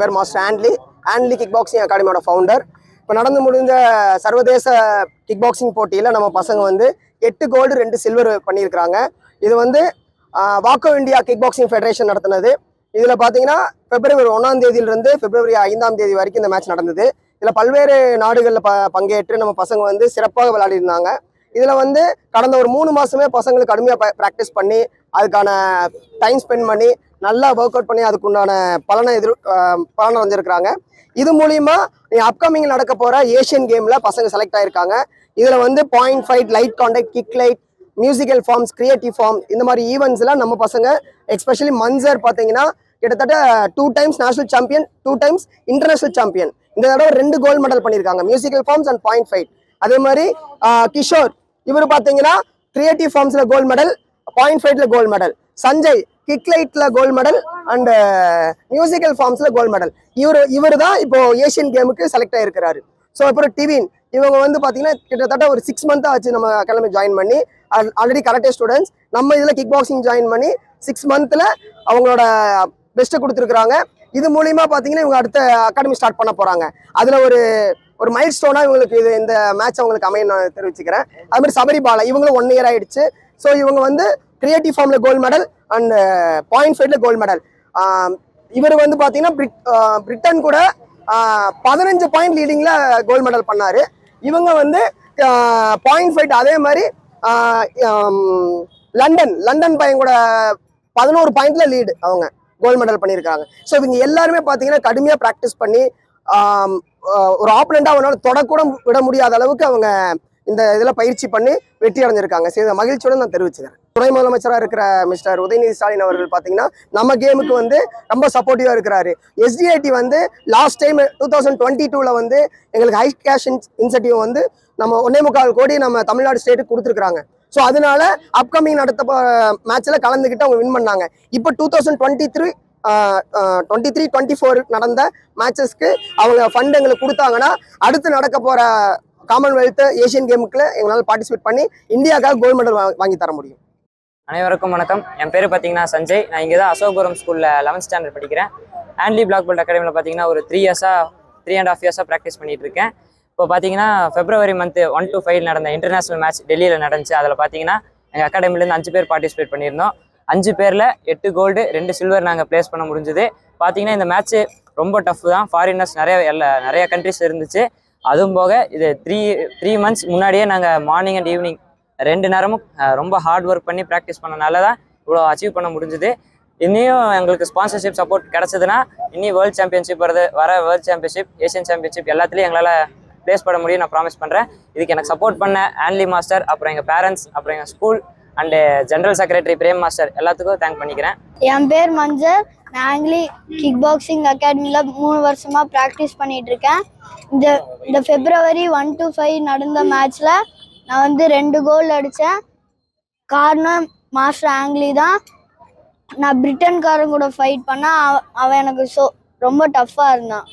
என் பேர் master ஆண்ட்லி kick boxing அகாடமியோட founder. இப்போ நடந்து முடிஞ்ச சர்வதேச கிக் பாக்ஸிங் போட்டியில் நம்ம பசங்க வந்து 8 கோல்டு 2 சில்வர் பண்ணியிருக்கிறாங்க. இது வந்து வாக்கோ இந்தியா கிக் பாக்ஸிங் ஃபெடரேஷன் நடத்தினது. இதில் பார்த்தீங்கன்னா பிப்ரவரி 1ஆம் தேதியிலிருந்து பிப்ரவரி 5ஆம் தேதி வரைக்கும் இந்த மேட்ச் நடந்தது. இதில் பல்வேறு நாடுகளில் பங்கேற்று நம்ம பசங்க வந்து சிறப்பாக விளையாடிருந்தாங்க. இதில் வந்து கடந்த ஒரு 3 மாதமே பசங்களுக்கு கடுமையாக ப்ராக்டிஸ் பண்ணி அதுக்கான டைம் ஸ்பெண்ட் பண்ணி நல்லா ஒர்க் அவுட் பண்ணி அதுக்குண்டான பலனை அடைஞ்சிருக்கிறாங்க. இது மூலிமா அப்கமிங் நடக்க போகிற ஏஷியன் கேமில் பசங்க செலக்ட் ஆகிருக்காங்க. இதில் வந்து point fight, light contact, kick light, musical forms, creative form, இந்த மாதிரி ஈவெண்ட்ஸ்லாம் நம்ம பசங்க எஸ்பெஷலி மன்சர் பார்த்தீங்கன்னா கிட்டத்தட்ட 2 times national champion, 2 times international champion. இந்த தடவை 2 கோல்டு மெடல் பண்ணியிருக்காங்க, musical forms and point fight. அதே மாதிரி கிஷோர் இவர் பார்த்தீங்கன்னா கிரியேட்டிவ் ஃபார்ம்ஸில் கோல்டு மெடல், பாயிண்ட் ஃபைட்ல கோல்டு மெடல். சஞ்சய் கிக் லைட்ல கோல்டு மெடல் அண்ட் மியூசிக்கல் ஃபார்ம்ஸ்ல கோல்டு மெடல். இவர் தான் இப்போ ஏஷியன் கேமுக்கு செலக்ட் ஆயிருக்கிறாரு. ஸோ அப்புறம் டிவின் இவங்க வந்து பார்த்தீங்கன்னா கிட்டத்தட்ட ஒரு 6 மந்த்தாக ஆச்சு நம்ம அகாடமி ஜாயின் பண்ணி. Already karate students. நம்ம இதில் கிக் பாக்ஸிங் ஜாயின் பண்ணி 6 மந்த்தில் அவங்களோட பெஸ்ட்டை கொடுத்துருக்குறாங்க. இது மூலிமா பார்த்தீங்கன்னா இவங்க அடுத்த அகாடமி ஸ்டார்ட் பண்ண போகிறாங்க. அதில் ஒரு மைல் ஸ்டோனாக இவங்களுக்கு இந்த மேட்ச் அவங்களுக்கு அமையும் நான் தெரிவிச்சுக்கிறேன். அது மாதிரி சபரிபாலா இவங்களும் 1 இயர் ஆயிடுச்சு. ஸோ இவங்க வந்து கிரியேட்டிவ் ஃபார்மில் கோல்டு மெடல் அண்ட் பாயிண்ட் ஃபைட்ல கோல்டு மெடல். இவர் வந்து பார்த்தீங்கன்னா பிரிட்டன் கூட 15 பாயிண்ட் லீடிங்கில் கோல்டு மெடல் பண்ணார். இவங்க வந்து பாயிண்ட் ஃபைட் அதே மாதிரி லண்டன் பையன் கூட 11 பாயிண்ட்ல லீடு அவங்க கோல்டு மெடல் பண்ணியிருக்காங்க. ஸோ இவங்க எல்லாருமே பார்த்தீங்கன்னா கடுமையாக ப்ராக்டிஸ் பண்ணி ஒரு ஆப்பனண்டா அவனால தொடக்கூட விட முடியாத அளவுக்கு அவங்க இந்த இதில் பயிற்சி பண்ணி வெற்றி அடைஞ்சிருக்காங்க. சரி, மகிழ்ச்சியோடு நான் தெரிவிச்சுக்கிறேன். துணை முதலமைச்சராக இருக்கிற மிஸ்டர் உதயநிதி ஸ்டாலின் அவர்கள் பார்த்தீங்கன்னா நம்ம கேமுக்கு வந்து ரொம்ப சப்போர்ட்டிவாக இருக்கிறாரு. SDIT வந்து லாஸ்ட் டைம் 2022 வந்து எங்களுக்கு ஹை கேஷ் இன்சென்டிவ் வந்து நம்ம 1.25 கோடி நம்ம தமிழ்நாடு ஸ்டேட்டுக்கு கொடுத்துருக்காங்க. ஸோ அதனால அப்கமிங் நடத்த மேட்ச்சில் கலந்துக்கிட்டு அவங்க வின் பண்ணாங்க. இப்போ 2023-24 நடந்த மேட்சஸ்க்கு அவங்க ஃபண்ட் எங்களுக்கு கொடுத்தாங்கன்னா அடுத்து நடக்க போகிற காமன்வெல்த் ஏஷியன் கேமுக்குள்ள எங்களால் பார்ட்டிசிபேட் பண்ணி இந்தியாவுக்காக கோல்டு மெடல் வாங்கி தர முடியும். அனைவருக்கும் வணக்கம். என் பேர் பார்த்தீங்கன்னா சஞ்சய். நான் இங்கே தான் அசோகபுரம் ஸ்கூலில் 11th ஸ்டாண்டர்ட் படிக்கிறேன். ஆண்ட்லி பிளாக் பெல்ட் அகாடமியில் பார்த்தீங்கன்னா ஒரு 3.5 இயர்ஸாக ப்ராக்டிஸ் பண்ணிட்டு இருக்கேன். இப்போ பார்த்தீங்கன்னா February month 1 to 5 நடந்த இன்டர்நேஷனல் மேட்ச் டெல்லியில் நடந்துச்சு. அதில் பார்த்தீங்கன்னா எங்கள் அகாடமிலேருந்து 5 பேர் பார்ட்டிசிபேட் பண்ணியிருந்தோம். 5 பேரில் 8 கோல்டு 2 சில்வர் நாங்கள் ப்ளேஸ் பண்ண முடிஞ்சுது. பார்த்தீங்கன்னா இந்த மேட்ச்சு ரொம்ப டஃப் தான். ஃபாரினர்ஸ் நிறைய கண்ட்ரிஸ் இருந்துச்சு. அதுவும் போக இது 3 months முன்னாடியே நாங்கள் மார்னிங் அண்ட் ஈவினிங் 2 நேரமும் ரொம்ப ஹார்ட் ஒர்க் பண்ணி ப்ராக்டிஸ் பண்ணனால தான் இவ்வளோ அச்சீவ் பண்ண முடிஞ்சுது. இன்னும் எங்களுக்கு ஸ்பான்சர்ஷிப் சப்போர்ட் கிடச்சதுன்னா இன்னி வேர்ல்டு சாம்பியன்ஷிப் வர வேர்ல்டு சாம்பியன்ஷிப், ஏஷியன் சாம்பியன்ஷிப் எல்லாத்துலேயும் எங்களால் ப்ளேஸ் பண்ண முடியும் நான் ப்ராமிஸ் பண்ணுறேன். இதுக்கு எனக்கு சப்போர்ட் பண்ண ஆன்லி மாஸ்டர், அப்புறம் எங்கள் பேரண்ட்ஸ், அப்புறம் எங்கள் school and general secretary Prem master எல்லாத்துக்கும் தேங்க் பண்ணிக்கிறேன். என் பேர் மஞ்சள். நான் ஆங்கிலி கிக் பாக்ஸிங் அகாடமியில் 3 வருஷமாக ப்ராக்டிஸ் பண்ணிகிட்டு இருக்கேன். இந்த February 1 to 5 நடந்த மேட்ச்சில் நான் வந்து 2 கோல் அடித்தேன். காரணம் மாஸ்டர் ஆங்கிலி தான். நான் பிரிட்டன்காரன் கூட ஃபைட் பண்ணேன். அவன் எனக்கு ரொம்ப டஃப்பாக இருந்தான்.